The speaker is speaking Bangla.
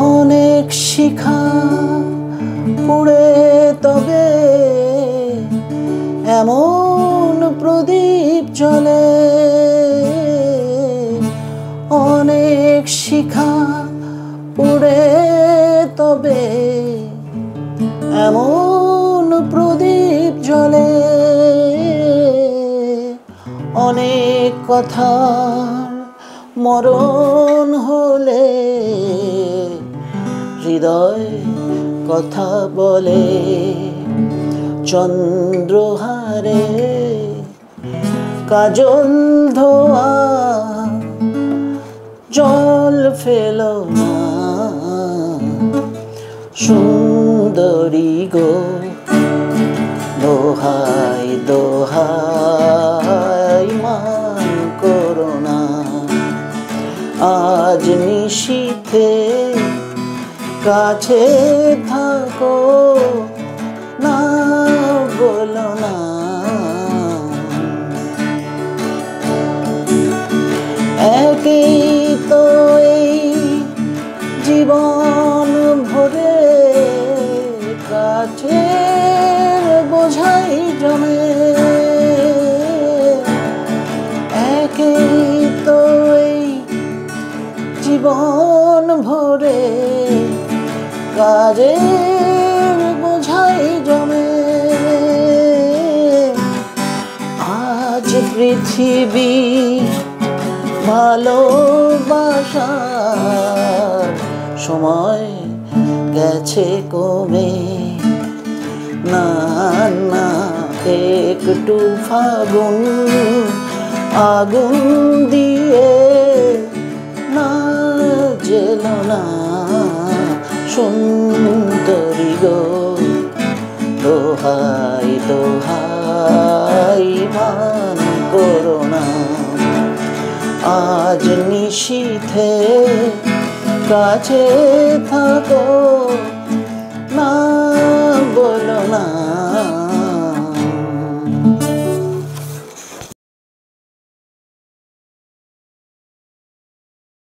অনেক শিখা পুড়ে তবে এমন প্রদীপ জ্বলে, অনেক শিখা পুড়ে তবে এমন প্রদীপ জ্বলে। অনেক কথার মরণ হলে হৃদয় কথা বলে। চন্দ্রহারে কাজল ধোয়া জল ফেলো না সুন্দরী গো, দোহাই দোহাই মান করো না। আজ নিশীথে কাছে থাকো, না বলো না। একই তো এই জীবন ভরে কাছের বোঝাই জমে। একই তো এই জীবন ভরে কাজের বোঝাই জমে। আজ পৃথিবী ভালোবাসার সময় গেছে কমে। না না একটু ফাগুন আগুন দিয়ে না জেলো না সুন্দরী গো, দোহাই দোহাই মান করো না। আজ নিশীথে কাছে থাকো, না বলো না।